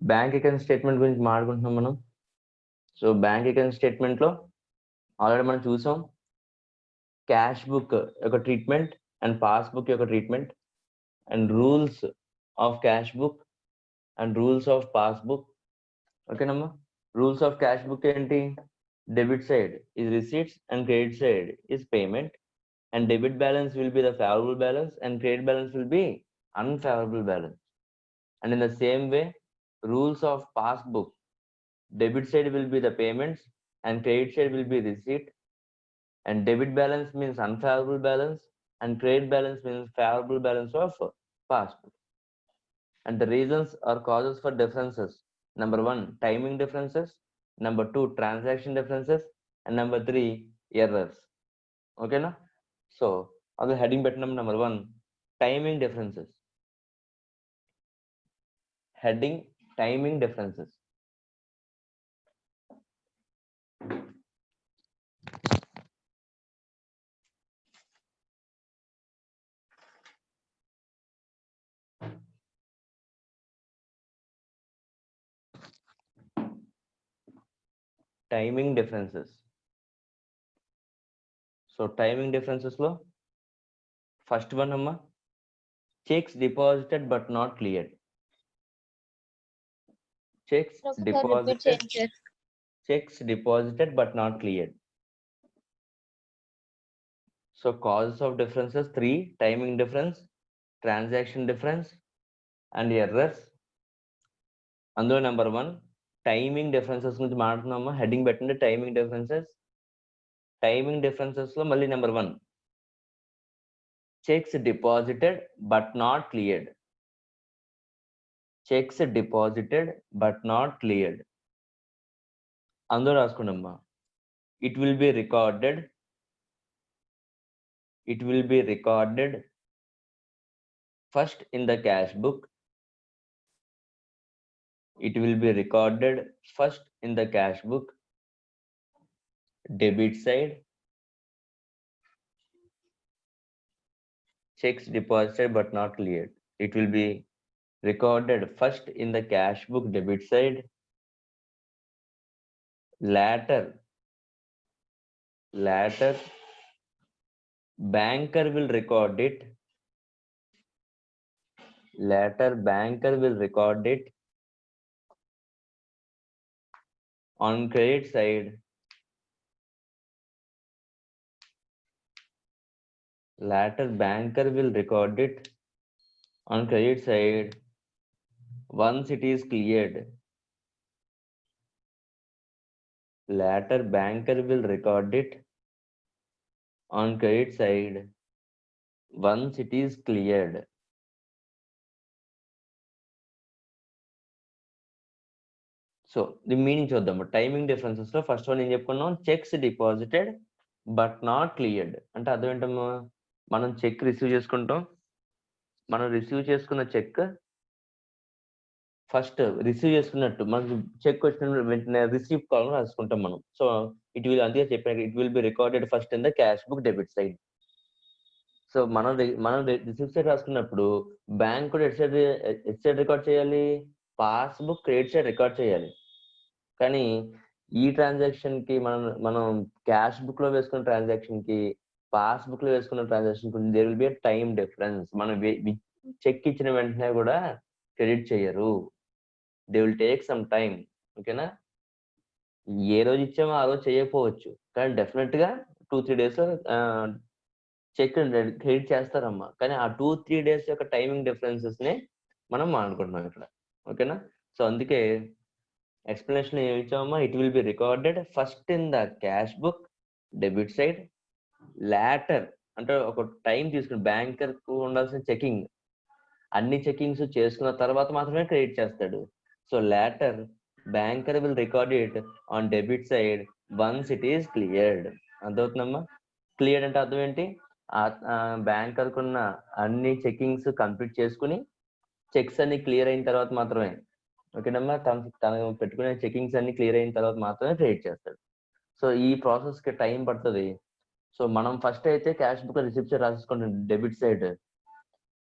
Bank account statement గురించి మాట్లాడుకుంటున్నాం మనం. సో బ్యాంక్ అకౌంట్ స్టేట్మెంట్ లో ఆల్రెడీ మనం చూసాం క్యాష్ బుక్ యొక్క ట్రీట్మెంట్ అండ్ పాస్బుక్ యొక్క treatment and rules of cash book and rules of passbook. ఓకేనమ్మా. రూల్స్ ఆఫ్ క్యాష్ బుక్ ఏంటి? Debit side is receipts and credit side is payment, and debit balance will be the favorable balance and credit balance will be unfavorable balance. And in the same way, rules of passbook, debit side will be the payments and credit side will be receipt, and debit balance means unfavorable balance and credit balance means favorable balance of passbook. And the reasons or causes for differences: number 1, timing differences; number 2, transaction differences; and number 3, errors. Okay na? So on the heading button number 1, timing differences. Heading, timing differences. Timing differences. So timing differences lo first one amma, checks deposited but not cleared. Checks deposited but not cleared. So causes of differences 3: timing difference, transaction difference, and errors. అందులో number 1 timing differences గురించి మాట్లాడుతున్నామా. Heading పెట్టండి timing differences. Timing differences లో మళ్ళీ number 1, cheques deposited but not cleared. Cheques deposited but not cleared. అందులో రాసుకోండమ్మా, it will be recorded first in the cash book. It will be recorded first in the cash book, debit side. Checks deposited but not cleared. It will be recorded first in the cash book, debit side. Later, banker will record it. On credit side. Later banker will record it on credit side once it is cleared. Later banker will record it on credit side once it is cleared. So the meaning చూద్దాము. Timing differences లో first one ఏం చెప్పుకున్నాం, checks deposited but not cleared. అంటే అర్థం ఏంటమ్మా, మనం check receive చేసుకుంటాం. మనం రిసీవ్ చేసుకున్న చెక్ ఫస్ట్ రిసీవ్ చేసుకున్నట్టు మనకు చెక్ వచ్చిన వెంటనే రిసీవ్ కాలం రాసుకుంటాం మనం. సో ఇట్ విల్, అందుకే చెప్పాను, it will be recorded first in the cash book debit side. So మనం రిసీవ్ సైడ్ రాసుకున్నప్పుడు బ్యాంక్ కూడా ఎట్ సైడ్ రికార్డ్ చేయాలి, పాస్బుక్ క్రెడిట్ సైడ్ రికార్డ్ చేయాలి. కానీ ఈ ట్రాన్సాక్షన్ కి మనం క్యాష్ బుక్ లో వేసుకున్న ట్రాన్సాక్షన్ కి పాస్బుక్ లో వేసుకున్న ట్రాన్సాక్షన్ కి there will be time difference. మనం చెక్ ఇచ్చిన వెంటనే కూడా క్రెడిట్ చేయరు, they will take some time. ఓకేనా. ఏ రోజు ఇచ్చామో ఆ రోజు చేయకపోవచ్చు, కానీ డెఫినెట్ గా 2-3 days లో చెక్ క్రెడిట్ చేస్తారమ్మా. కానీ ఆ 2-3 days యొక్క టైమింగ్ డిఫరెన్సెస్ నే మనం మాట్లాడుకుంటున్నాం ఇక్కడ. ఓకేనా. సో అందుకే ఎక్స్ప్లెనేషన్ ఏమి ఇచ్చామమ్మా, it will be recorded first in the cash book debit side. Later అంటే ఒక టైం తీసుకుని బ్యాంకర్ కు ఉండాల్సిన చెకింగ్, అన్ని చెకింగ్స్ చేసుకున్న తర్వాత మాత్రమే క్రెడిట్ చేస్తాడు. So later banker will record it on debit side once it is cleared. అర్థమవుతుందమ్మా. క్లియర్డ్ అంటే అర్థం ఏంటి, బ్యాంకర్ కున్న అన్ని చెకింగ్స్ కంప్లీట్ చేసుకుని చెక్స్ అన్ని క్లియర్ అయిన తర్వాత మాత్రమే, ఓకేనమ్మా, తను పెట్టుకునే చెకింగ్స్ అన్ని క్లియర్ అయిన తర్వాత మాత్రమే క్రెడిట్ చేస్తాడు. సో ఈ ప్రాసెస్ కి టైం పడుతుంది. సో మనం ఫస్ట్ అయితే క్యాష్ బుక్ రిసిప్ట్ రాసేసుకుంటాం డెబిట్ సైడ్,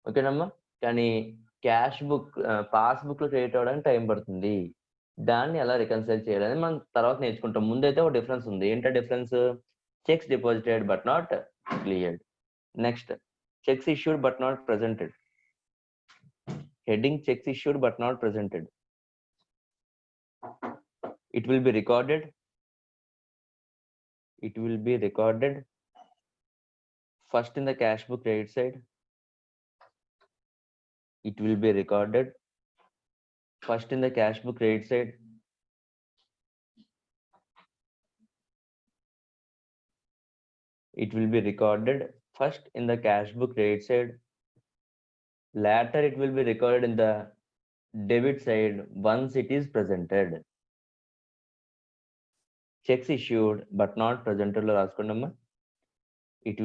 ఓకేనమ్మా. కానీ క్యాష్ బుక్ పాస్బుక్ లో క్రియేట్ అవ్వడానికి టైం పడుతుంది. దాన్ని ఎలా రికన్సైల్ చేయాలని మనం తర్వాత నేర్చుకుంటాం. ముందైతే ఒక డిఫరెన్స్ ఉంది. ఏంటో difference? Checks deposited but not cleared. Next checks issued but not presented. Heading checks issued but not presented. It will be recorded. It will be recorded first in the cash book credit side. It will be recorded first in the cash book credit side. It will be recorded first in the cash book credit side. Later it will be recorded in the debit side once it is presented. Checks issued but not presented lo raskundamma. It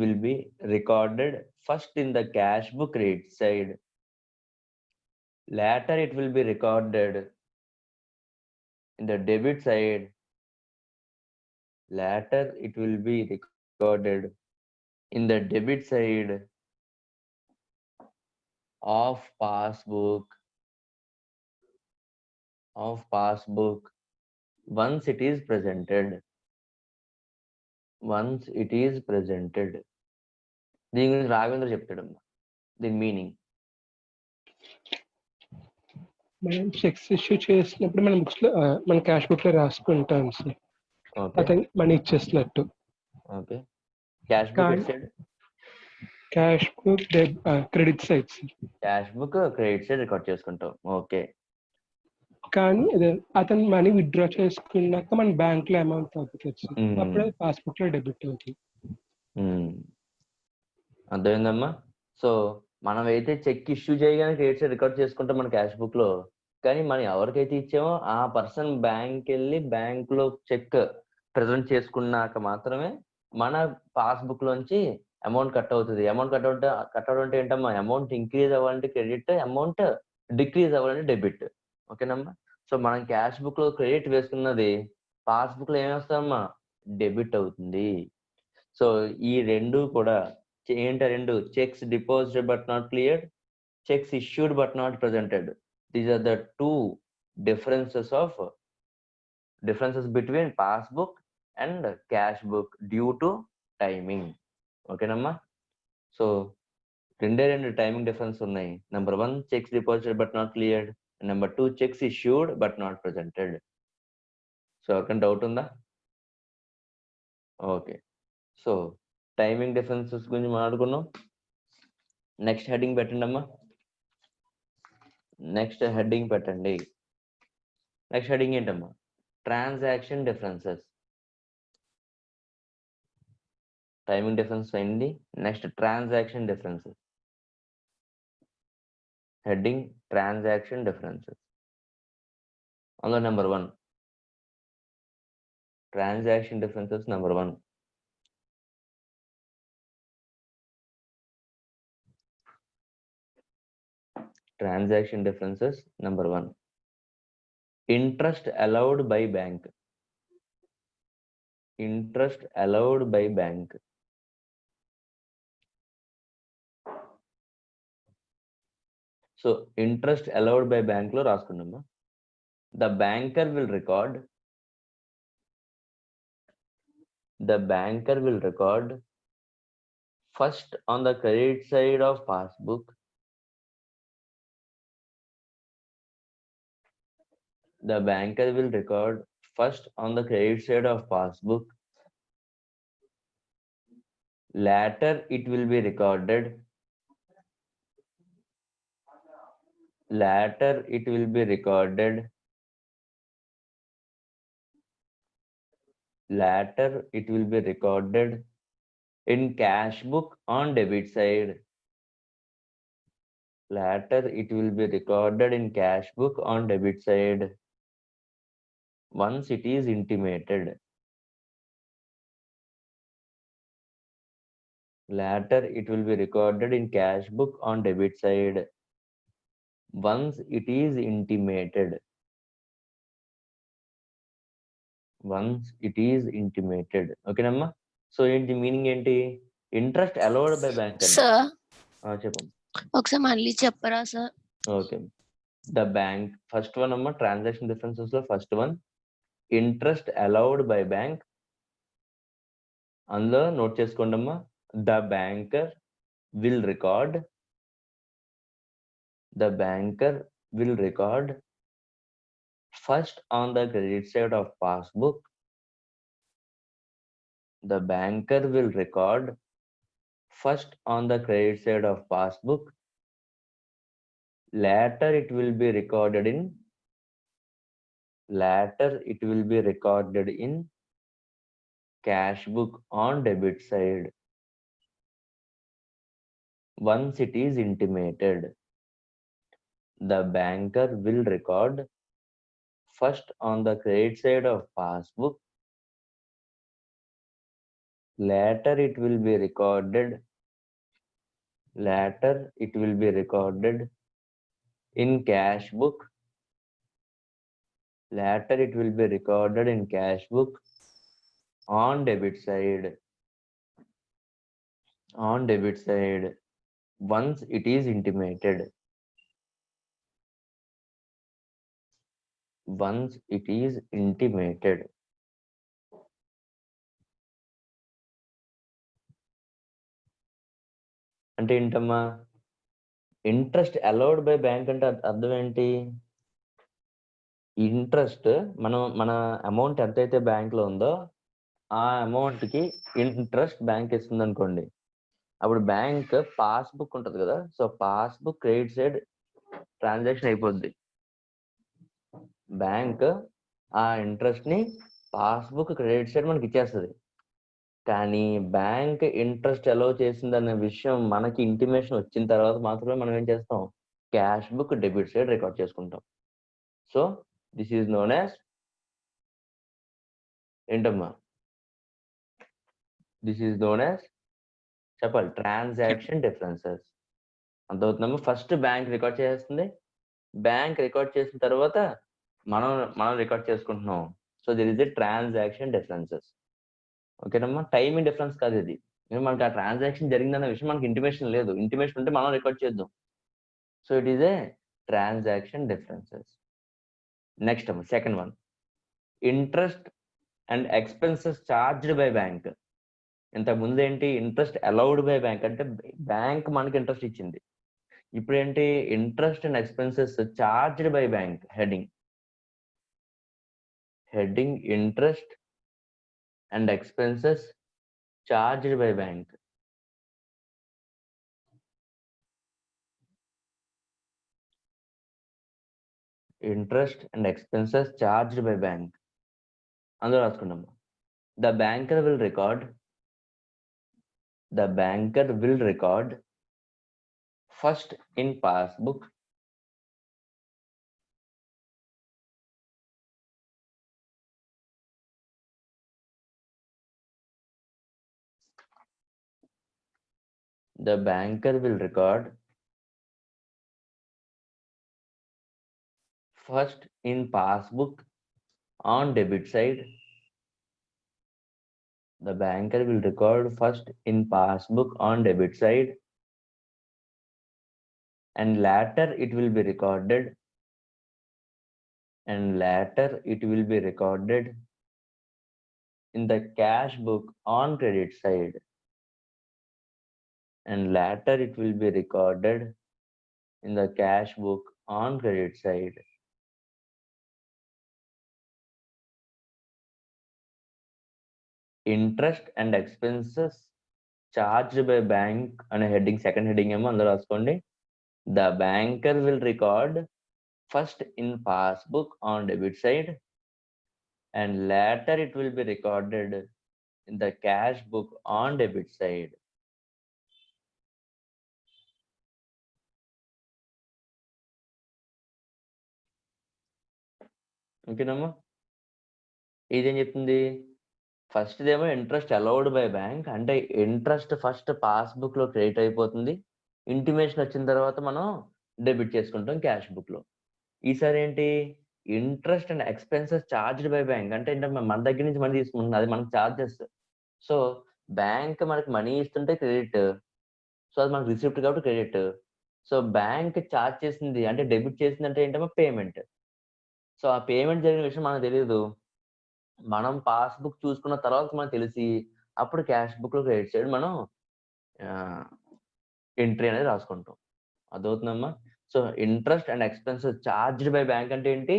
will be recorded first in the cash book credit side. Later it will be recorded in the debit side. Later it will be recorded in the debit side of passbook once it is presented. దీని గురించి రాఘవేంద్ర చెప్తాడమ్మా దీని meaning. మనం checks issue చేసినప్పుడు మన books లో మన cash book లో రాసుకుంటాం సార్. అతను మనీ ఇచ్చేసినట్టు. Okay. Cash book side, cash book credit side. Cash book credit side record చేసుకుంటాం. ఓకే. కానీ అతను మనీ విత్డ్రా చేసుకున్నాక మన బ్యాంక్ లో అమౌంట్ తగ్గుతుంది, అప్పుడే పాస్బుక్ లో డెబిట్ అవుతుంది. అర్థమైందమ్మా. సో మనం అయితే చెక్ ఇష్యూ చేయగానే క్రెడిట్ సైడ్ రికార్డ్ చేసుకుంటాం మన క్యాష్ బుక్ లో. కానీ మనం ఎవరికైతే ఇచ్చామో ఆ పర్సన్ బ్యాంక్ వెళ్ళి బ్యాంక్ లో చెక్ ప్రెజెంట్ చేసుకున్నాక మాత్రమే మన పాస్బుక్ లోంచి అమౌంట్ కట్ అవుతుంది. అమౌంట్ కట్ అవడం అంటే ఏంటమ్మా? అమౌంట్ ఇంక్రీజ్ అవ్వాలంటే క్రెడిట్, అమౌంట్ డిక్రీజ్ అవ్వాలంటే డెబిట్. ఓకేనమ్మా. సో మనం క్యాష్ బుక్ లో క్రెడిట్ వేసుకున్నది పాస్బుక్ లో ఏమేస్తామమ్మా? డెబిట్ అవుతుంది. సో ఈ రెండు కూడా ఏంటి? రెండు checks deposited but not cleared, checks issued but not presented. These are the two differences between passbook and cash book due to timing. ఓకేనమ్మా. సో రెండు టైమింగ్ డిఫరెన్స్ ఉన్నాయి. Number 1 cheques deposited but not cleared, number 2 cheques issued but not presented. So ఎవరికైనా doubt ఉందా? Okay. So timing differences గురించి మాట్లాడుకున్నాం. Next heading పెట్టండి అమ్మా. Next heading ఏంటమ్మా? Transaction differences. టైమింగ్ డిఫరెన్స్ అయింది. Next transaction differences. Heading transaction differences. అందులో number 1 transaction differences. Number 1 transaction differences. Number 1 interest allowed by bank. So interest allowed by bank lo raskundamma. The banker will record first on the credit side of passbook. The banker will record first on the credit side of passbook. Later it will be recorded. In cash book on debit side. Once it is intimated. Later it will be recorded in cash book on debit side once it is intimated. Okay namma. So ఏంటి meaning ఏంటి? Interest allowed by bank. Sir, చెప్పండి. ఒకసారి మళ్ళీ చెప్పరా sir? Okay. The bank first one అమ్మా, transaction differences లో first one interest allowed by bank. అందులో note చేసుకోండి అమ్మా. The banker will record first on the credit side of passbook. The banker will record first on the credit side of passbook. Later it will be recorded in cash book on debit side once it is intimated. The banker will record first on the credit side of passbook. Later it will be recorded in cash book. Later it will be recorded in cash book on debit side once it is intimated. అంటే ఏంటమ్మా, interest allowed by bank అంటే అర్థం ఏంటి? Interest మన amount ఎంతైతే bank లో ఉందో ఆ అమౌంట్ కి ఇంట్రెస్ట్ బ్యాంక్ ఇస్తుంది అనుకోండి. అప్పుడు బ్యాంక్ పాస్బుక్ ఉంటది కదా, so passbook credit side transaction అయిపోద్ది. బ్యాంక్ ఆ ఇంట్రెస్ట్ ని పాస్బుక్ క్రెడిట్ సైడ్ మనకి ఇచ్చేస్తుంది. కానీ బ్యాంక్ ఇంట్రెస్ట్ అలౌ చేసిందనే విషయం మనకి ఇంటిమేషన్ వచ్చిన తర్వాత మాత్రమే మనం ఏం చేస్తాం, cash book debit side record చేసుకుంటాం. So this is known as ఏంటమ్మా, దిస్ ఈజ్ నోన్ యాజ్ చెప్పాలి, ట్రాన్సాక్షన్ డిఫరెన్సెస్. అంతవుతుందమ్మా. ఫస్ట్ బ్యాంక్ రికార్డ్ చేస్తుంది, బ్యాంక్ రికార్డ్ చేసిన తర్వాత మనం రికార్డ్ చేసుకుంటున్నాం. So there is a transaction differences. ఓకేనమ్మా. టైమింగ్ డిఫరెన్స్ కాదు ఇది. మనకి ఆ ట్రాన్సాక్షన్ జరిగిందన్న విషయం మనకి ఇంటిమేషన్ లేదు. ఇంటిమేషన్ ఉంటే మనం రికార్డ్ చేద్దాం. So it is a transaction differences. Next అమ్మా, second one interest and expenses charged by bank. ఇంతకు ముందు ఏంటి, ఇంట్రెస్ట్ అలౌడ్ బై బ్యాంక్ అంటే బ్యాంక్ మనకి ఇంట్రెస్ట్ ఇచ్చింది. ఇప్పుడు ఏంటి, interest and expenses charged by bank. Heading interest and expenses charged by bank. Interest and expenses charged by bank. అందులో రాసుకున్నాము. The banker will record first in passbook on debit side. The banker will record first in passbook on debit side, and later it will be recorded in the cash book on credit side. Interest and expenses charged by bank అనే heading, second heading ఏమో అందులో రాసుకోండి. The banker will record first in passbook on debit side, and later it will be recorded in the cash book on debit side. ఓకేనమ్మా. ఇదేం చెప్తుంది, first ఏమో interest allowed by bank అంటే interest first passbook లో credit అయిపోతుంది. Intimation వచ్చిన తర్వాత మనం డెబిట్ చేసుకుంటాం క్యాష్ బుక్ లో. ఈసారి ఏంటి, interest and expenses charged by bank అంటే ఏంటంటే మన దగ్గర నుంచి మనీ తీసుకుంటుంది, అది మనకి చార్జెస్. సో బ్యాంక్ మనకి మనీ ఇస్తుంటే క్రెడిట్, సో అది మనకు రిసిప్ట్ కాబట్టి క్రెడిట్. సో బ్యాంక్ చార్జ్ చేసింది అంటే డెబిట్ చేసింది అంటే ఏంటమ్మా పేమెంట్. సో ఆ పేమెంట్ జరిగిన విషయం మనకు తెలియదు. మనం పాస్‌బుక్ చూసుకున్న తర్వాత మనకు తెలిసి అప్పుడు క్యాష్ బుక్‌లో క్రెడిట్ సైడ్ మనం ఎంట్రీ అనేది రాసుకుంటాం. అర్థమవుతుందమ్మా? So interest and expenses charged by bank అంటే ఏంటి?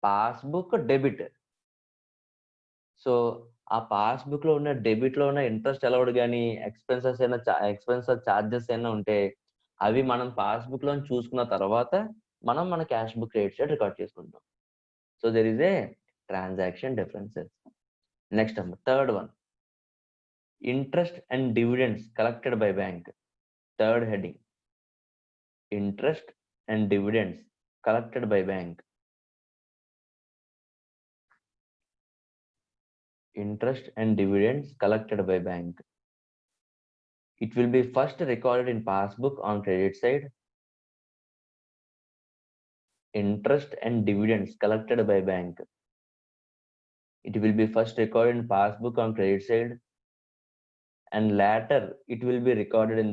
Passbook debit. సో ఆ పాస్‌బుక్‌లో ఉన్న డెబిట్‌లో ఉన్న ఇంట్రెస్ట్ అలౌడ్ గాని, ఎక్స్‌పెన్సెస్ చార్జెస్ ఏమైనా ఉంటే అవి మనం పాస్‌బుక్‌లోని చూసుకున్న తర్వాత మనం మన cash book credit side record చేసుకుంటాం. So there is a transaction differences. Next అమ్మ third one. Interest and dividends collected by bank. Third heading. Interest and dividends collected by bank. Interest and dividends collected by bank. It will be first recorded in passbook on credit side. Interest and dividends collected by bank. It will be first recorded in passbook on credit side, and later it will be recorded in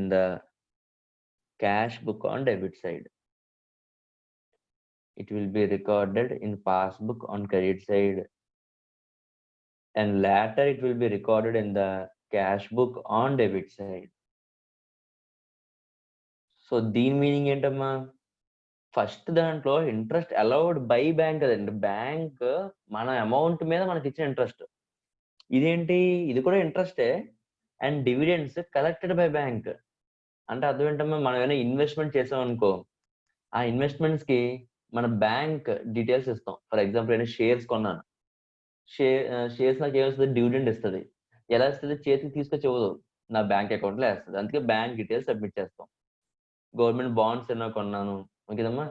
the cash book on debit side. It will be recorded in passbook on credit side, and later it will be recorded in the cash book on debit side. So దీని meaning ఏంటమ్మా? First దాంట్లో interest allowed by bank కదండి. Bank మన amount మీద మనకి ఇచ్చిన interest. ఇదేంటి? ఇది కూడా ఇంట్రెస్టే. And dividends collected by bank. అంటే అర్థం ఏంటమ్మా? మనం ఏమైనా ఇన్వెస్ట్మెంట్ చేసాం అనుకో, ఆ ఇన్వెస్ట్మెంట్స్ కి మన బ్యాంక్ డీటెయిల్స్ ఇస్తాం. ఫర్ ఎగ్జాంపుల్ నేను షేర్స్ కొన్నాను. షేర్స్ నాకు ఏమొస్తుంది? డివిడెండ్ ఇస్తుంది. ఎలా ఇస్తుంది? చేతికి తీసుకొచ్చి ఇవ్వదు, నా బ్యాంక్ అకౌంట్ లో వేస్తుంది. అందుకే బ్యాంక్ డీటెయిల్స్ సబ్మిట్ చేస్తాం. గవర్నమెంట్ బాండ్స్ ఏమైనా కొన్నాను, ఓకేదమ్మా,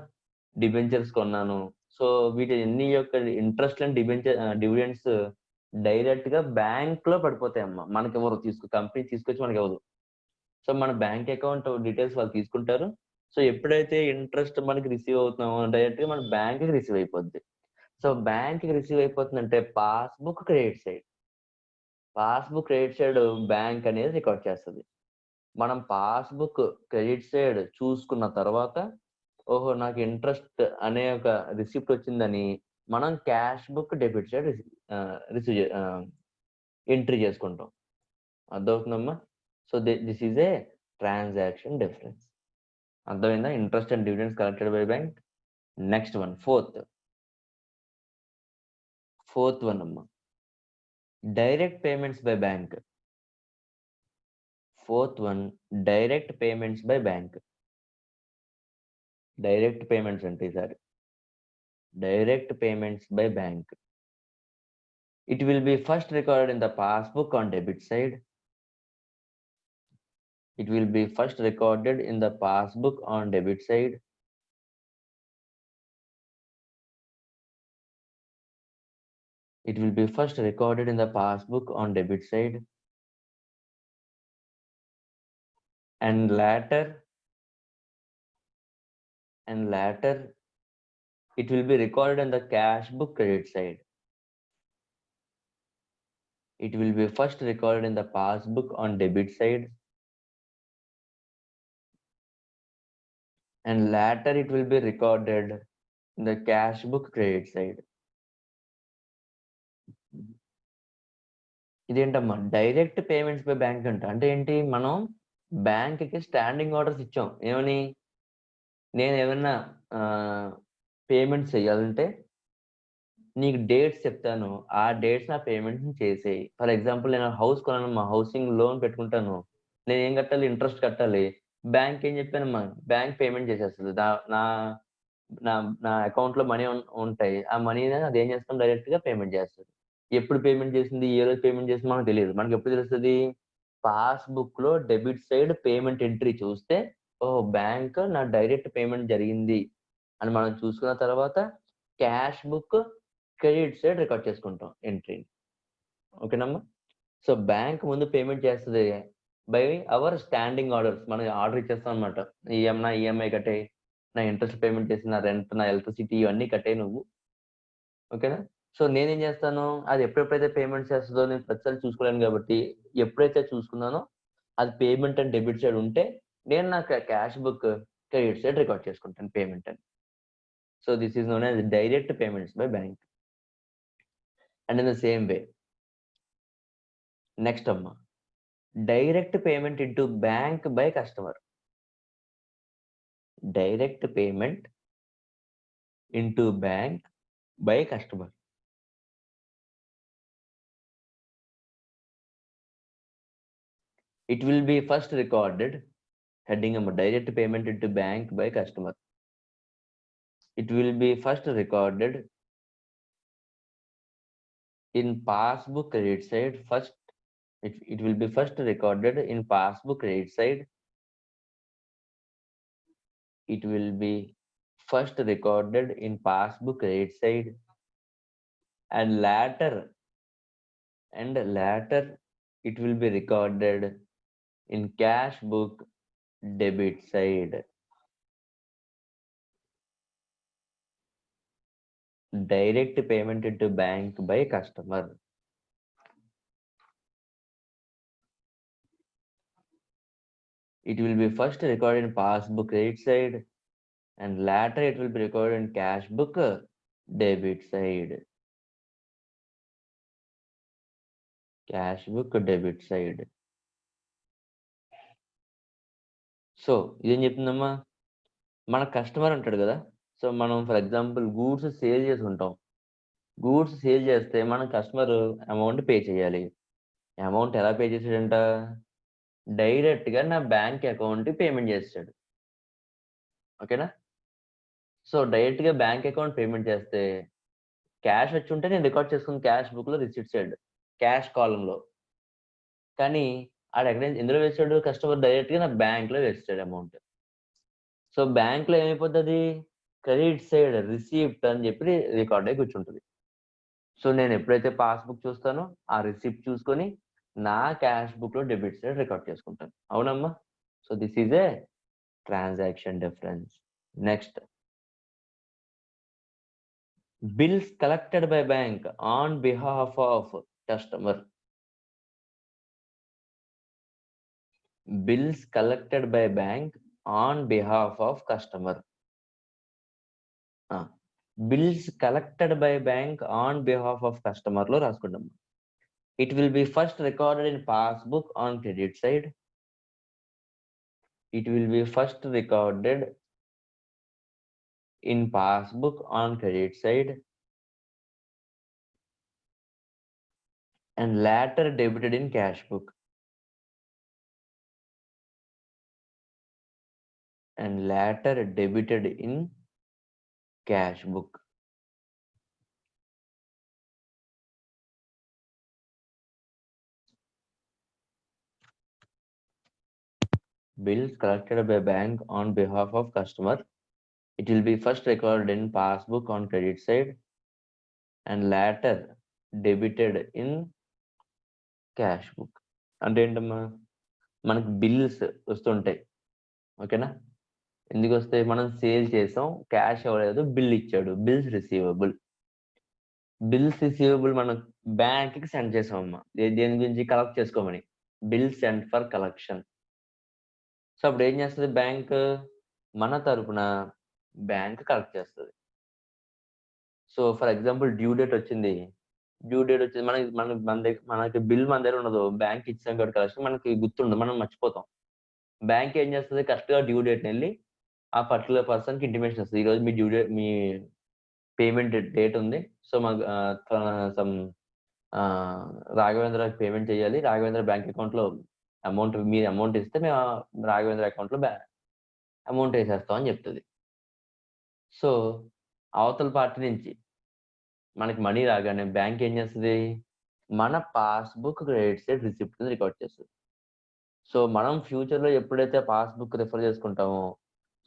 డిబెంచర్స్ కొన్నాను. సో వీటి అన్ని యొక్క ఇంట్రెస్ట్ అండ్ డివిడెండ్స్ డైరెక్ట్ గా బ్యాంక్ లో పడిపోతాయి అమ్మా. మనకి ఎవరు కంపెనీ తీసుకొచ్చి మనకి ఇవ్వదు. సో మన బ్యాంక్ అకౌంట్ డీటెయిల్స్ వాళ్ళు తీసుకుంటారు. సో ఎప్పుడైతే ఇంట్రెస్ట్ మనకి రిసీవ్ అవుతున్నామో డైరెక్ట్ గా మన బ్యాంక్ కి రిసీవ్ అయిపోద్ది. సో బ్యాంక్ కి రిసీవ్ అయిపోతుందంటే passbook credit side. Passbook credit side bank అనేది రికార్డ్ చేస్తుంది. మనం పాస్బుక్ క్రెడిట్ సైడ్ చూసుకున్న తర్వాత ఓహో నాకు ఇంట్రెస్ట్ అనే ఒక రిసిప్ట్ వచ్చిందని మనం cash book debit side entry చేసుకుంటాం. అర్థమవుతుందమ్మా? So this is a transaction difference. అర్థమైందా? Interest and dividends collected by bank. Next one fourth one అమ్మా, direct payments by bank. Fourth one, direct payments by bank. Direct payments ante sir. Direct payments by bank. It will be first recorded in the passbook on debit side. It will be first recorded in the passbook on debit side. It will be first recorded in the passbook on debit side. And later it will be recorded in the cash book credit side. It will be first recorded in the passbook on debit side, and later it will be recorded in the cash book credit side. ఇదేంటమ్మా? Direct payments by bank అంటే ఏంటి? మనం bank కి standing orders ఇచ్చాం. ఏమని? నేను ఏమన్నా payments చేయాలంటే నీకు డేట్స్ చెప్తాను, ఆ డేట్స్ నా పేమెంట్స్ చేసేయి. ఫర్ ఎగ్జాంపుల్ నేను హౌస్ కొన్నాను, మా హౌసింగ్ లోన్ పెట్టుకుంటాను, నేను ఏం కట్టాలి? ఇంట్రెస్ట్ కట్టాలి. బ్యాంక్ ఏం చెప్పానమ్మా? బ్యాంక్ పేమెంట్ చేసేస్తుంది. నా నా అకౌంట్ లో మనీ ఉంటాయి. ఆ మనీ అది ఏం చేస్తాం? డైరెక్ట్ గా పేమెంట్ చేస్తుంది. ఎప్పుడు పేమెంట్ చేసింది, ఏ రోజు పేమెంట్ చేసింది మనకు తెలియదు. మనకి ఎప్పుడు తెలుస్తుంది? పాస్బుక్ లో డెబిట్ సైడ్ పేమెంట్ ఎంట్రీ చూస్తే ఓహో బ్యాంక్ నా డైరెక్ట్ పేమెంట్ జరిగింది అని మనం చూసుకున్న తర్వాత cash book credit side record చేసుకుంటాం ఎంట్రీ. ఓకేనమ్మా? సో బ్యాంక్ ముందు పేమెంట్ చేస్తుంది బై అవర్ స్టాండింగ్ ఆర్డర్స్. మనం ఆర్డర్ ఇచ్చేస్తాం అనమాట. నా ఈఎంఐ కట్టే, నా ఇంట్రెస్ట్ పేమెంట్ చేసి, నా రెంట్, నా ఎలక్ట్రిసిటీ ఇవన్నీ కట్టే నువ్వు. ఓకేనా? సో నేనేం చేస్తాను, అది ఎప్పుడెప్పుడైతే పేమెంట్ చేస్తుందో నేను ప్రతిసారి చూసుకోలేను కాబట్టి ఎప్పుడైతే చూసుకున్నానో అది పేమెంట్ అండ్ డెబిట్ సైడ్ ఉంటే నేను నా cash book credit side record చేసుకుంటాను పేమెంట్ అని. So this is known as direct payments by bank. And in the same way next అమ్మా, direct payment into bank by customer. Direct payment into bank by customer. It will be first recorded, heading direct payment into bank by customer. It will be first recorded in passbook credit side. First, it will be first recorded in passbook credit side. It will be first recorded in passbook credit side, and later it will be recorded in cash book debit side. Direct payment into bank by customer. It will be first recorded in passbook credit side, and later it will be recorded in cash book debit side. Cash book debit side. So ఇదేం చెప్తుందమ్మా, మన customer అంటాడు కదా. So మనం for example goods sale చేసి ఉంటాం. Goods sale చేస్తే మన customer amount pay చేయాలి. అమౌంట్ ఎలా పే చేసాడంట, డైరెక్ట్ గా నా బ్యాంక్ అకౌంట్ పేమెంట్ చేస్తాడు. ఓకేనా. సో డైరెక్ట్ గా బ్యాంక్ అకౌంట్ పేమెంట్ చేస్తే క్యాష్ వచ్చి ఉంటే నేను రికార్డ్ చేసుకున్న క్యాష్ బుక్ లో రిసిప్ట్ సైడ్ క్యాష్ కాలం లో. కానీ ఆడ ఎక్కడ ఎందులో వేస్తాడు, కస్టమర్ డైరెక్ట్ గా నా బ్యాంక్ లో వేస్తాడు అమౌంట్. సో బ్యాంక్ లో ఏమైపోతుంది, క్రెడిట్ సైడ్ రిసిప్ట్ అని చెప్పి రికార్డ్ అయి కూర్చుంటుంది. సో నేను ఎప్పుడైతే పాస్బుక్ చూస్తానో ఆ రిసిప్ట్ చూసుకొని నా క్యాష్ బుక్ లో డెబిట్ సైడ్ రికార్డ్ చేసుకుంటాను. అవునమ్మా. So this is a transaction difference. Next, bills collected by bank on behalf of customer. Bills collected by bank on behalf of customer. Bills collected by bank on behalf of customer lo rasukundam. It will be first recorded in passbook on credit side. It will be first recorded in passbook on credit side, and later debited in cash book. And later debited in cash book. Bills collected by bank on behalf of customer. It will be first recorded in passbook on credit side, and later debited in cash book. అంటే ఏంటమ్మా, మనకి bills వస్తుంటాయి. ఓకేనా. ఎందుకు వస్తాయి, మనం sale చేసాం, cash అవ్వలేదు, బిల్ ఇచ్చాడు, బిల్స్ రిసీవబుల్. బిల్స్ రిసీవబుల్ మనం బ్యాంక్ కి సెండ్ చేసామమ్మా, దేని గురించి, కలెక్ట్ చేసుకోమని. Bill send for collection. So అప్పుడు ఏం చేస్తుంది బ్యాంక్, మన తరపున బ్యాంక్ కలెక్ట్ చేస్తుంది. So for example due date వచ్చింది, మనకి బిల్ మన దగ్గర ఉండదు, బ్యాంక్ ఇచ్చాం కాబట్టి కలెక్షన్ మనకి గుర్తుండదు, మనం మర్చిపోతాం. బ్యాంక్ ఏం చేస్తుంది, కరెక్ట్ గా డ్యూ డేట్ వెళ్ళి ఆ పర్టికులర్ పర్సన్ కి ఇంటిమేషన్ వస్తుంది, ఈ రోజు మీ డ్యూ డేట్, మీ పేమెంట్ డేట్ ఉంది, సో మాకు సమ్ రాఘవేంద్ర పేమెంట్ చేయాలి, రాఘవేంద్ర బ్యాంక్ అకౌంట్ లో అమౌంట్, మీరు అమౌంట్ ఇస్తే మేము రాఘవేంద్ర అకౌంట్ లో అమౌంట్ వేసేస్తాం అని చెప్తుంది. సో అవతల పార్టీ నుంచి మనకి మనీ రాగానే బ్యాంక్ ఏం చేస్తుంది, మన passbook credit side receipt record చేస్తుంది. సో మనం ఫ్యూచర్ లో ఎప్పుడైతే పాస్బుక్ రిఫర్ చేసుకుంటామో,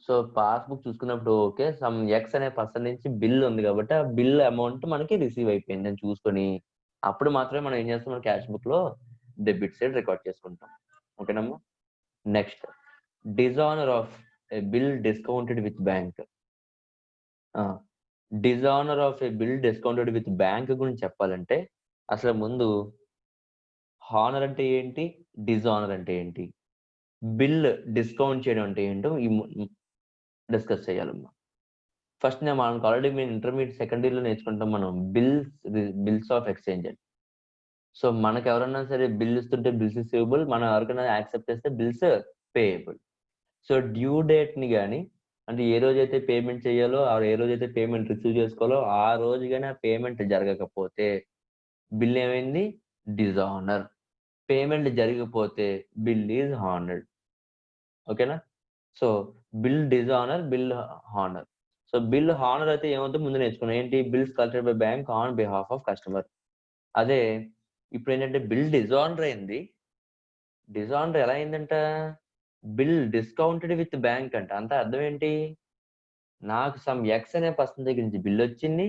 సో పాస్బుక్ చూసుకున్నప్పుడు ఓకే సమ్ ఎక్స్ అనే పర్సన్ నుంచి బిల్ ఉంది కాబట్టి ఆ బిల్ అమౌంట్ మనకి రిసీవ్ అయిపోయింది అని చూసుకొని అప్పుడు మాత్రమే మనం ఏం చేస్తాం, మన క్యాష్ బుక్ లో డెబిట్ సైడ్ రికార్డ్ చేసుకుంటాం. ఓకేనమ్మా. Next, dishonour of A bill discounted with bank. Dishonour of A bill discounted with bank గురించి చెప్పాలంటే అసలు ముందు హానర్ అంటే ఏంటి, డిజానర్ అంటే ఏంటి, బిల్ డిస్కౌంట్ చేయడం అంటే ఏంటో డిస్కస్ చేయాలమ్మా. ఫస్ట్ మనకు ఆల్రెడీ మేము ఇంటర్మీడియట్ సెకండ్ ఇయర్లో నేర్చుకుంటాం మనం బిల్స్ ఆఫ్ ఎక్స్చేంజ్ అని. సో మనకు ఎవరన్నా సరే బిల్ ఇస్తుంటే బిల్స్ రిసీవబుల్, మనం ఎవరికైనా యాక్సెప్ట్ చేస్తే bills payable. So due date ని కానీ, అంటే ఏ రోజైతే పేమెంట్ చేయాలో ఏ రోజైతే పేమెంట్ రిసీవ్ చేసుకోవాలో ఆ రోజు కానీ ఆ పేమెంట్ జరగకపోతే బిల్ ఏమైంది, డిజానర్. పేమెంట్ జరగకపోతే బిల్ ఈజ్ హానర్డ్. ఓకేనా? So bill dishonour, bill honour. So bill honour అయితే ఏమవుతుందో ముందు నేర్చుకున్నాం. ఏంటి, bills collected by bank on behalf of customer. అదే ఇప్పుడు ఏంటంటే బిల్ డిజానర్ అయింది. డిజానర్ ఎలా అయిందంట, బిల్ డిస్కౌంటెడ్ విత్ బ్యాంక్ అంట. అంత అర్థం ఏంటి, నాకు సమ్ ఎక్స్ అనే పర్సన్ దగ్గర నుంచి బిల్ వచ్చింది,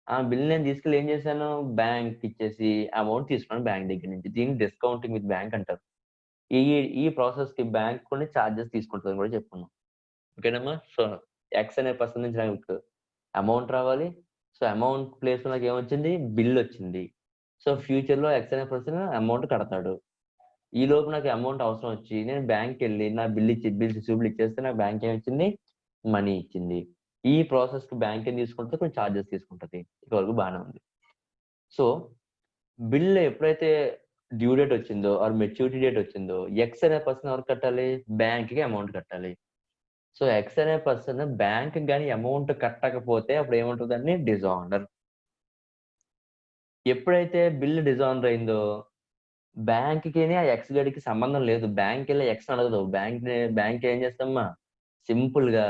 ఆ బిల్ నేను తీసుకెళ్ళి ఏం చేశాను, బ్యాంక్ ఇచ్చేసి అమౌంట్ తీసుకున్నాను బ్యాంక్ దగ్గర నుంచి. దీన్ని డిస్కౌంటింగ్ విత్ బ్యాంక్ అంటారు. ఈ ప్రాసెస్ కి బ్యాంక్ కొన్ని ఛార్జెస్ తీసుకుంటుందని కూడా చెప్పుకున్నాం. ఓకేనమ్మా? సో ఎక్స్ అనే పర్సన్ నుంచి నాకు అమౌంట్ రావాలి. సో అమౌంట్ ప్లేస్ లో నాకు ఏమొచ్చింది, బిల్ వచ్చింది. సో ఫ్యూచర్ లో ఎక్స్ అనే పర్సన్ అమౌంట్ కడతాడు. ఈ లోపు నాకు అమౌంట్ అవసరం వచ్చి నేను బ్యాంక్ వెళ్ళి నా బిల్ ఇచ్చేస్తే నాకు బ్యాంక్ ఏమిచ్చింది, మనీ ఇచ్చింది. ఈ ప్రాసెస్ కి బ్యాంక్ ఏం తీసుకుంటే కొన్ని ఛార్జెస్ తీసుకుంటది. ఇప్పటివరకు బాగానే ఉంది. సో బిల్ ఎప్పుడైతే డ్యూ డేట్ వచ్చిందో ఆర్ మెచ్యూరిటీ డేట్ వచ్చిందో ఎక్స్ అనే పర్సన్ ఎవరికి కట్టాలి, బ్యాంక్ కి అమౌంట్ కట్టాలి. సో ఎక్స్ అనే పర్సన్ బ్యాంక్ కానీ అమౌంట్ కట్టకపోతే అప్పుడు ఏముంటుందండి, డిజానర్. ఎప్పుడైతే బిల్ డిజానర్ అయిందో బ్యాంక్ కి ఆ ఎక్స్ గడికి సంబంధం లేదు. బ్యాంక్ వెళ్ళి ఎక్స్ అడగదు. బ్యాంక్ ఏం చేస్తామ్మా, సింపుల్ గా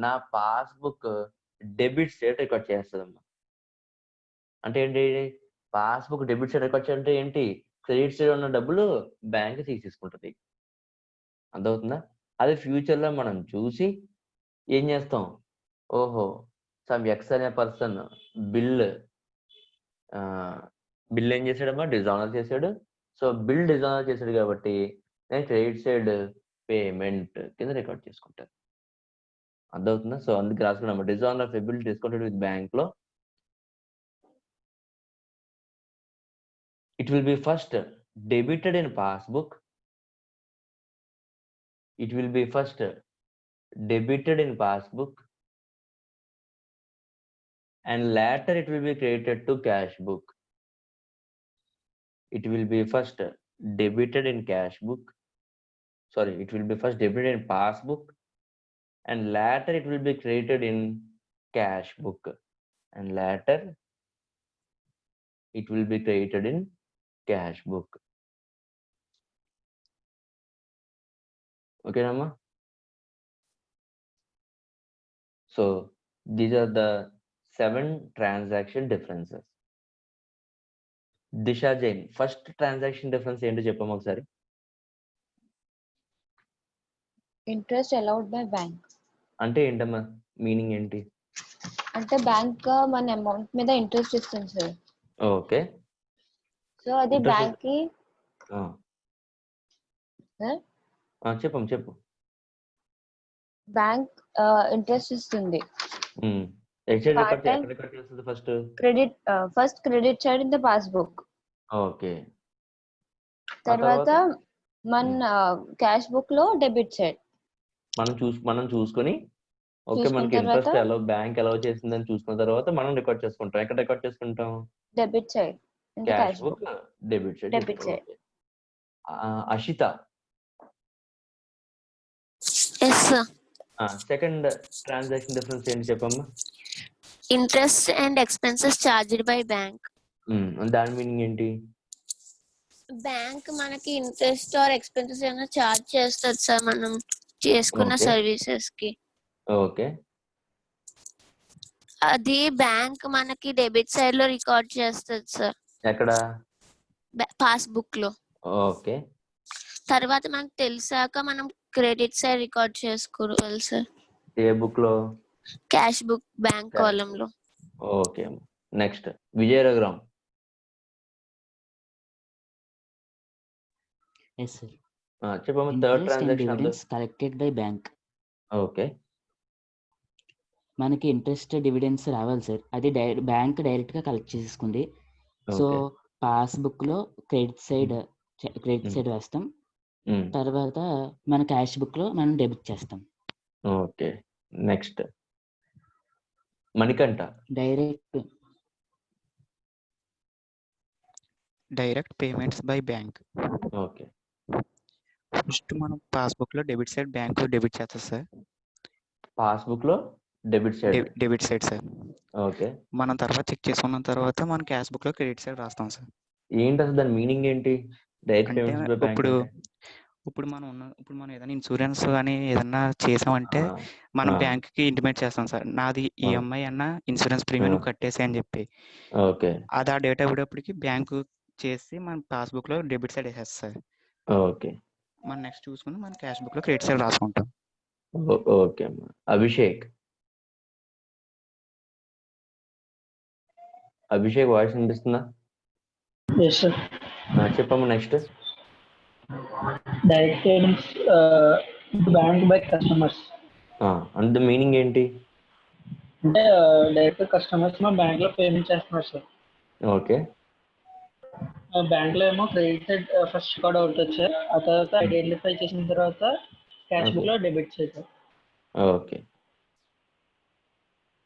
నా పాస్బుక్ డెబిట్ స్టేట్ రికార్డ్ చేస్తుందమ్మా. అంటే ఏంటి, పాస్బుక్ డెబిట్ స్టేట్ రికార్డ్ చేయాలంటే ఏంటి, క్రెడిట్ స్టేట్ ఉన్న డబ్బులు బ్యాంక్ తీసేసుకుంటది. అర్థమవుతుందా? అదే ఫ్యూచర్ లో మనం చూసి ఏం చేస్తాం, ఓహో సమ్ ఎక్స్ అనే పర్సన్ బిల్ ఏం చేశాడమ్మా, డిజానర్ చేశాడు. సో బిల్ డిజానర్ చేశాడు కాబట్టి నేను క్రెడిట్ సైడ్ పేమెంట్ కింద రికార్డ్ చేసుకుంటాను. అర్థమవుతుందా? సో అందుకే రాసుకున్నాము dishonour of a bill discounted with bank లో it will be first debited in passbook. It will be first debited in passbook and later it will be credited to cash book. It will be first debited in cash book. Sorry, it will be first debited in passbook and later it will be credited in cash book. And later it will be credited in cash book. Okay, Nama? So these are the 7 transaction differences. Disha Jain, first transaction difference ఏంటో చెప్పాము ఒకసారి. Interest allowed by bank అంటే ఏంటమ్మా, meaning ఏంటి? అంటే bank మన amount మీద interest ఇస్తుంది సార్. ఓకే. సో అది బ్యాంక్ కి చెప్పు. బ్యాంక్ ఇంట్రెస్ట్ ఇస్తుంది. First credit side in the passbook. Okay. తర్వాత మన క్యాష్ బుక్ లో డెబిట్ సైడ్ మనం చూసుకొని ఓకే మనకి ఇంట్రెస్ట్ ఎలా బ్యాంక్ ఎలా చేసిందని చూసుకున్న తర్వాత మనం రికార్డ్ చేసుకుంటాం. ఎక్కడ రికార్డ్ చేసుకుంటాం? Debit side, cash book debit side. Ashita, second transaction difference ఏంటి చెప్పమ్మా? Interest and expenses charged by bank. దాని మీనింగ్ ఏంటి? బ్యాంక్ మనకి ఇంట్రెస్ట్ ఆర్ ఎక్స్పెన్సెస్ ఏమైనా చార్జ్ చేస్తుంది సార్ మనం చేసుకున్న సర్వీసెస్ కి. ఓకే. అది బ్యాంక్ మనకి డెబిట్ సైడ్ లో రికార్డ్ చేస్తుంది సార్. ఎక్కడ? పాస్బుక్ లో. ఓకే. తర్వాత మనకు తెలిసాక మనం క్రెడిట్ సైడ్ రికార్డ్ చేసుకోవాలి సార్. ఏ బుక్ లో? క్యాష్ బుక్ బ్యాంక్ కాలం లో. ఓకే. నెక్స్ట్ విజయరఘురామ్. Yes sir. చెప్పమ్మా third Interest and transaction. dividends collected by bank. Okay. మనకి ఇంట్రెస్ట్ డివిడెండ్స్ రావాలి సార్. అది బ్యాంక్ డైరెక్ట్ గా కలెక్ట్ చేసుకుంది. So okay. పాస్బుక్ లో క్రెడిట్ సైడ్ వేస్తాం. తర్వాత మన క్యాష్ బుక్ లో మనం డెబిట్ చేస్తాం. Okay. Next Manikanta. Direct payments by bank. Okay. First మనం పాస్బుక్ లో డెబిట్ సైడ్ బ్యాంక్ డెబిట్ చేస్తారు సార్. పాస్బుక్ లో debit side. Debit side sir. Okay. మనం తర్వాత చెక్ చేసుకున్న తర్వాత మన క్యాష్ బుక్ లో క్రెడిట్ సైడ్ రాస్తాం సార్. ఏంటి అసలు దాని మీనింగ్ ఏంటి? డైరెక్ట్ అంటే పేమెంట్స్ బై బ్యాంక్ ఇప్పుడు మనం ఏదైనా ఇన్సూరెన్స్ కానీ ఏదన్నా చేసామంటే మనం బ్యాంక్ కి ఇంటిమేట్ చేస్తాం సార్, నాది ఈఎంఐ అన్న ఇన్సూరెన్స్ ప్రీమియం కట్టేసి అని చెప్పి. ఓకే. అది ఆ డేటా ఇవ్వడప్పటికి బ్యాంకు చేసి మన పాస్బుక్ లో డెబిట్ సైడ్ వేసేస్తారు. ఓకే. మనం నెక్స్ట్ చూసుకుని మన క్యాష్ బుక్ లో క్రెడిట్ సైడ్ రాసుకుంటాం. ఓకే అమ్మా. అభిషేక్ వాయిస్ వినిపిస్తుందా? చెప్పమ్మా. Next direct payments bank by customers. అంటే మీనింగ్ ఏంటి? అంటే డైరెక్ట్ కస్టమర్స్ మా బ్యాంక్ లో పేమెంట్ చేస్తున్నారు సార్. ఓకే. బ్యాంక్ లో ఏమో క్రెడిట్ సైడ్ ఫస్ట్ కార్డ్ అవుతుంది సార్, ఆ తర్వాత ఐడెంటిఫై చేసిన తర్వాత క్యాష్ బుక్ లో డెబిట్ చేస్తారు. Okay.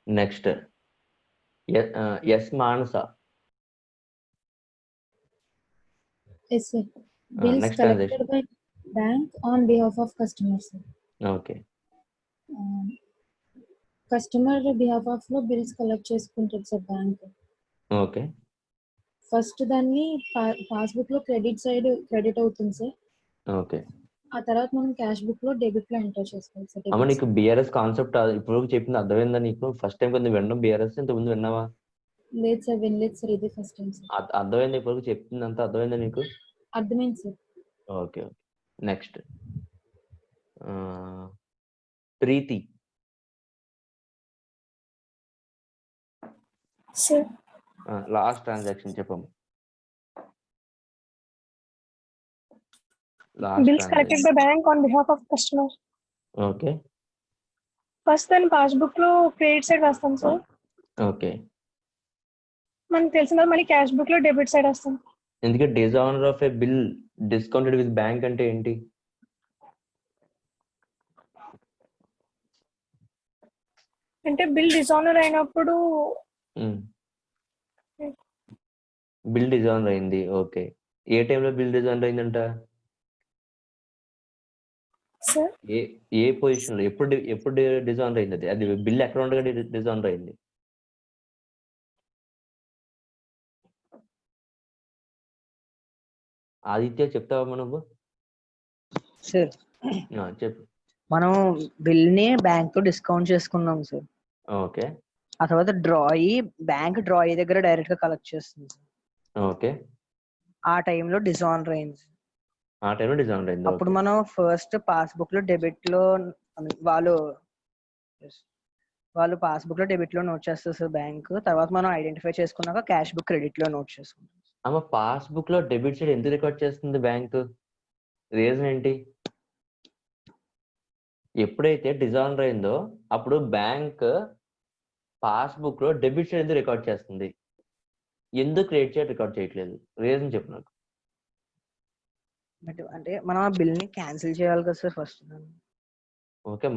Next yes Manasa. Yes, sir. Bills next collected transaction. by bank on behalf of customers, sir. Okay. Customer behalf of లో బిల్స్ కలెక్ట్ చేసుకుంటుంది sir bank. Okay. First దాన్ని passbook లో credit అవుతుంది sir. Okay. ఆ తర్వాత మనం cash book లో debit లో ఎంటర్ చేసుకోవాలి సార్. అమ్మ నీకు బిఆర్ఎస్ కాన్సెప్ట్ ఇప్పుడు చెప్పింది అర్థమైందా నీకు? ఫస్ట్ టైం కొంచెం వినడం బిఆర్ఎస్, ఇంత ముందు విన్నావా? లేదు సార్, వినలేదు సార్, ఇది ఫస్ట్ టైం సార్. అర్థమైంది? ఇప్పుడు చెప్పింది అంతా అర్థమైందా నీకు? అర్థమైంది సార్. ఓకే. ఓకే. నెక్స్ట్ ప్రీతి. సార్ లాస్ట్ ట్రాన్సాక్షన్ చెప్పమ్మా. bills collected by bank on behalf of customer. Okay. First దాని పాస్బుక్ లో క్రెడిట్ సైడ్ రాస్తాం సార్. ఓకే. మనకు తెలిసిన మళ్ళీ క్యాష్ బుక్ లో డెబిట్ సైడ్ వస్తాం. ఎందుకంటే dishonour of A bill discounted with bank అంటే ఏంటి? అంటే బిల్ డిజానర్ అయినప్పుడు బిల్ డిజానర్ అయింది. ఓకే. ఏ టైంలో బిల్ డిజానర్ అయిందంట? సార్ ఏ పొజిషన్ లో ఎప్పుడు డిజానర్ అయింది? అది బిల్ ఎక్కడ ఉండగా డిజానర్ అయింది? ఆదిత్య చెప్తావా నువ్వు? సార్ చెప్పు. మనం బిల్ ని బ్యాంక్ తో డిస్కౌంట్ చేసుకున్నాం సార్. ఓకే. ఆ తర్వాత బ్యాంక్ దగ్గర డైరెక్ట్ గా కలెక్ట్ చేస్తుంది సార్. ఓకే. ఆ టైంలో డిజానర్ అయింది. అప్పుడు మనం ఫస్ట్ పాస్బుక్ లో డెబిట్ లో వాళ్ళు పాస్బుక్ లో డెబిట్ లో నోట్ చేస్తారు సార్ బ్యాంక్. తర్వాత మనం ఐడెంటిఫై చేసుకున్నాక క్యాష్ బుక్ క్రెడిట్ లో నోట్ చేసుకుంటాం. అమ్మ పాస్బుక్ లో డెబిట్ సైడ్ ఎందుకు రికార్డ్ చేస్తుంది బ్యాంక్? రీజన్ ఏంటి? ఎప్పుడైతే డిజానర్ అయిందో అప్పుడు బ్యాంక్ పాస్బుక్ లో డెబిట్ సైడ్ ఎందుకు రికార్డ్ చేస్తుంది? ఎందుకు క్రెడిట్ సైడ్ రికార్డ్ చేయట్లేదు? రీజన్ చెప్పు నాకు. అంటే మనం ఆ బిల్ ని క్యాన్సిల్ చేయాలి కదా సార్ ఫస్ట్. ఓకే.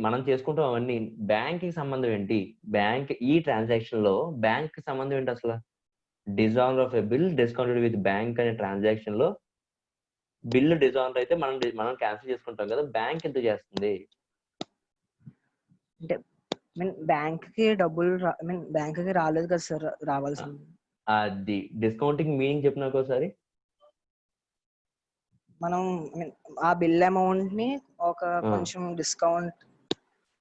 మనం చేసుకుంటాం అవన్నీ. బ్యాంక్ కి సంబంధం ఏంటి? బ్యాంక్ ఈ ట్రాన్సాక్షన్ లో బ్యాంక్ కి సంబంధం ఏంటి అసలు? Dishonour of a bill discounted with bank అనే ట్రాన్సాక్షన్ లో బిల్ డిజానర్ అయితే మనం క్యాన్సిల్ చేసుకుంటాం కదా, బ్యాంక్ ఎందుకు చేస్తుంది? అంటే బ్యాంక్ కి డబ్బులు బ్యాంక్ కి రాలేదు కదా సార్, రావాల్సింది. అది డిస్కౌంటింగ్ మీనింగ్ చెప్పిన ఒకసారి. మనం ఆ బిల్ అమౌంట్ ని ఒక కొంచెం డిస్కౌంట్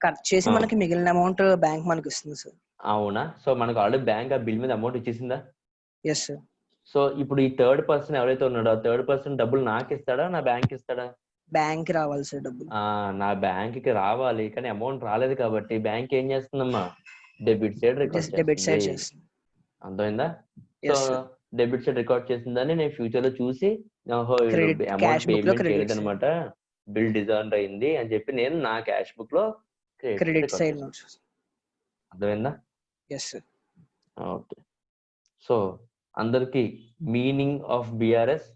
కట్ చేసి మనకి మిగిలిన అమౌంట్ బ్యాంక్ మనకి ఇస్తుంది సార్. అవునా? సో మనకు ఆల్రెడీ బ్యాంక్ ఆ బిల్ మీద అమౌంట్ ఇచ్చేసిందా? Yes sir. సో ఇప్పుడు ఈ థర్డ్ పర్సన్ ఎవరైతే ఉన్నాడో ఆ థర్డ్ పర్సన్ డబ్బులు నాకు ఇస్తాడా, నా బ్యాంక్ ఇస్తాడా? బ్యాంక్ రావాలి సార్ డబ్బులు. నా బ్యాంక్ కి రావాలి, కానీ అమౌంట్ రాలేదు కాబట్టి బ్యాంక్ ఏం చేస్తుందమ్మా? డెబిట్ సైడ్ రికార్డ్ చేస్తుంది. అర్థమైందా? సో డెబిట్ సైడ్ రికార్డ్ చేసిందని నేను ఫ్యూచర్ లో చూసి అమౌంట్ పేమెంట్ చేయలేదు అనమాట, బిల్ డిజానర్ అయింది అని చెప్పి నేను నా క్యాష్ బుక్ లో క్రెడిట్ సైడ్ అర్థమైందా? Yes sir. ఓకే. సో అందరికి meaning of BRS,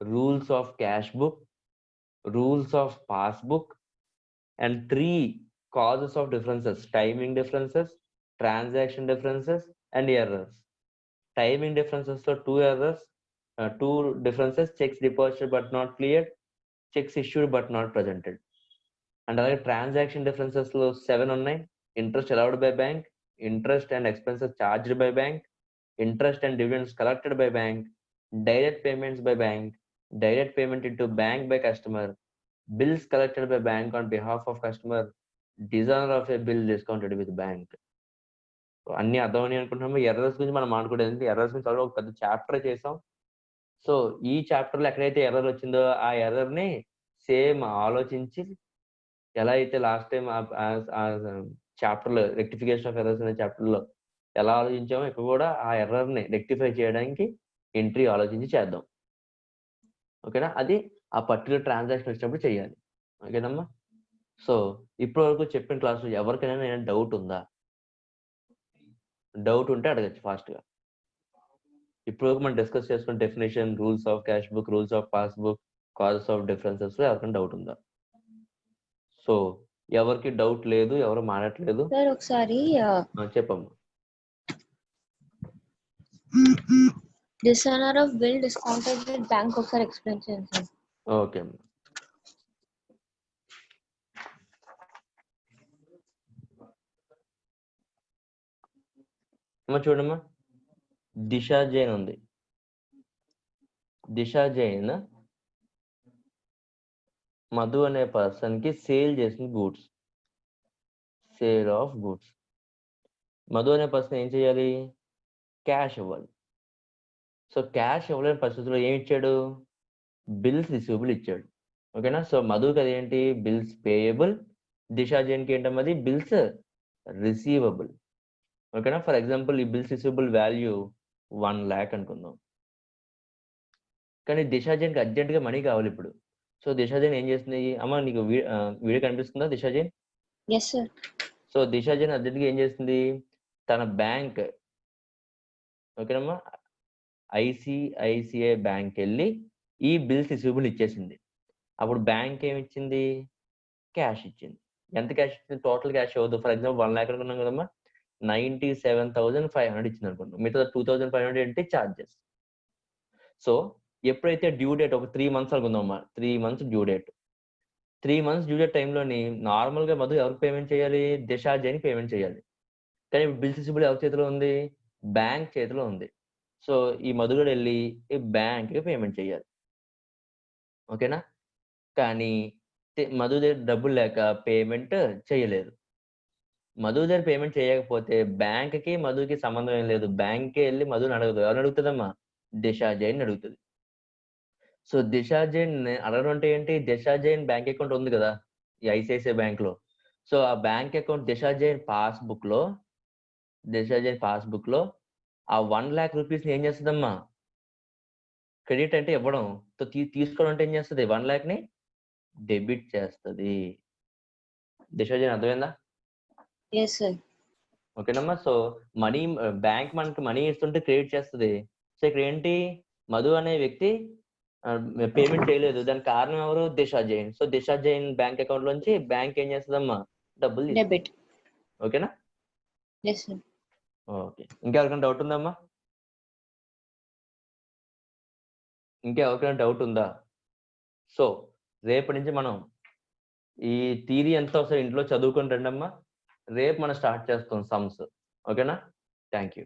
rules of cash book, rules of passbook, and 3 causes of differences: timing differences, transaction differences, and errors. Timing differences లో 2 errors, 2 differences: checks deposited but not cleared, checks issued but not presented. And అలాగే transaction differences లో 7 ఉన్నాయి: interest allowed by bank, interest and expenses charged by bank, interest and dividends collected by bank, direct payments by bank, direct payment into bank by customer, bills collected by bank on behalf of customer, designer of A bill discounted with bank. అన్ని అర్థమని అనుకుంటున్నాము. Errors గురించి మనం మాట్లాడుకోవడానికి errors గురించి already ఒక పెద్ద chapter చేసాం. So ఈ చాప్టర్ లో ఎక్కడైతే ఎర్రర్ వచ్చిందో ఆ ఎర్రర్ ని సేమ్ ఆలోచించి ఎలా అయితే లాస్ట్ టైం చాప్టర్ లో రెక్టిఫికేషన్ ఆఫ్ ఎర్రర్స్ అనే చాప్టర్ లో ఎలా ఆలోచించామో ఇప్పుడు కూడా ఆ ఎర్రర్ ని రెక్టిఫై చేయడానికి ఎంట్రీ ఆలోచించి చేద్దాం. ఓకేనా? అది ఆ పర్టికులర్ ట్రాన్సాక్షన్ వచ్చినప్పుడు చేయాలి. ఓకేనమ్మా? సో ఇప్పటి వరకు చెప్పిన క్లాసులో ఎవరికైనా డౌట్ ఉందా? డౌట్ ఉంటే అడగచ్చు ఫాస్ట్ గా. ఇప్పుడు వరకు మనం డిస్కస్ చేసుకున్న definition, rules of cash book, rules of passbook, causes of differences లో ఎవరికైనా డౌట్ ఉందా? సో ఎవరికి డౌట్ లేదు, ఎవరు మాట్లాడట్లేదు. సార్ ఒకసారి చెప్పమ్మా. Designer of bill discounted with bank ఒకసారి ఎక్స్ప్లెయిన్ చేయండి సార్. ఓకే అమ్మా. అమ్మ చూడమ్మా, దిశా జైన్ ఉంది. దిశా జైన్ మధు అనే పర్సన్ కి సేల్ చేసిన goods, sale of goods. Madhu అనే పర్సన్ ఏం చేయాలి? క్యాష్ ఇవ్వాలి. సో క్యాష్ ఇవ్వలేని పరిస్థితుల్లో ఏమి ఇచ్చాడు? బిల్స్ రిసీవబుల్ ఇచ్చాడు. ఓకేనా? సో మధుకి అదేంటి? Bills payable. దిశా జైన్కి ఏంటమ్మది? Bills receivable. ఓకేనా? ఫర్ ఎగ్జాంపుల్ ఈ బిల్స్ రిసీవబుల్ వాల్యూ 1 lakh అనుకుందాం. కానీ దిశా జైన్కి అర్జెంట్గా మనీ కావాలి ఇప్పుడు. సో దిశా జైన్ ఏం చేస్తుంది? అమ్మ నీకు వీడియో కనిపిస్తుందా Disha Jain? Yes sir. So Disha Jain అర్జెంట్గా ఏం చేస్తుంది? తన బ్యాంక్, ఓకేనమ్మా, ఐసిఐసిఐ బ్యాంక్ వెళ్ళి ఈ బిల్స్ రిసీవబుల్ ఇచ్చేసింది. అప్పుడు బ్యాంక్ ఏమి ఇచ్చింది? క్యాష్ ఇచ్చింది. ఎంత క్యాష్ ఇచ్చింది? టోటల్ క్యాష్ అవ్వదు. ఫర్ ఎగ్జాంపుల్ 1 lakh అనుకున్నాం కదమ్మా, 97,500 ఇచ్చింది అనుకుంటున్నాం. మిగతా 2,500 ఏంటి? ఛార్జెస్. సో ఎప్పుడైతే డ్యూ డేట్ ఒక 3 months అనుకుందామమ్మా, 3 months due date. 3 months due date టైంలోని నార్మల్గా మధు ఎవరికి పేమెంట్ చేయాలి? దిశా జైన్కి పేమెంట్ చేయాలి. కానీ ఇప్పుడు బిల్స్ రిసీవబుల్ ఎవరి చేతిలో ఉంది? బ్యాంక్ చేతిలో ఉంది. సో ఈ మధు కూడా వెళ్ళి ఈ బ్యాంక్కి పేమెంట్ చేయాలి. ఓకేనా? కానీ మధు దగ్గర డబ్బులు లేక పేమెంట్ చేయలేదు. మధు దగ్గర పేమెంట్ చేయకపోతే బ్యాంక్కి మధుకి సంబంధం ఏం లేదు. బ్యాంక్కి వెళ్ళి మధుని అడగదు. ఎవరిని అడుగుతుందమ్మా? దిశా జైన్ అడుగుతుంది. సో దిశా జైన్ అడగడం అంటే ఏంటి? దిశా జైన్ బ్యాంక్ అకౌంట్ ఉంది కదా ఈ ఐసిఐసిఐ బ్యాంక్ లో. సో ఆ బ్యాంక్ అకౌంట్ దిశా జైన్ పాస్బుక్ లో ఆ 1 lakh రూపీస్ ఏం చేస్తుందమ్మా? క్రెడిట్ అంటే ఇవ్వడం, తీసుకోవడం అంటే ఏం చేస్తుంది? 1 lakh ని డెబిట్ చేస్తుంది. దిశా జైన్ అర్థమైందా? Yes sir. ఓకేనమ్మా? సో మనీ, బ్యాంక్ మనకి మనీ ఇస్తుంటే క్రెడిట్ చేస్తుంది. సో ఇక్కడ ఏంటి? మధు అనే వ్యక్తి పేమెంట్ చేయలేదు. దానికి కారణం ఎవరు? Disha Jain. So Disha Jain bank account లోంచి బ్యాంక్ ఏం చేస్తుందమ్మా? డబ్బులు డెబిట్. ఓకేనా? Yes sir. ఓకే. ఇంకెవరికైనా డౌట్ ఉందమ్మా? ఇంకెవరికైనా డౌట్ ఉందా? సో రేపటి నుంచి మనం ఈ థియరీ అంతా ఒకసారి ఇంట్లో చదువుకొని రండమ్మా. రేపు మనం స్టార్ట్ చేస్తాం సమ్స్. ఓకేనా? Thank you.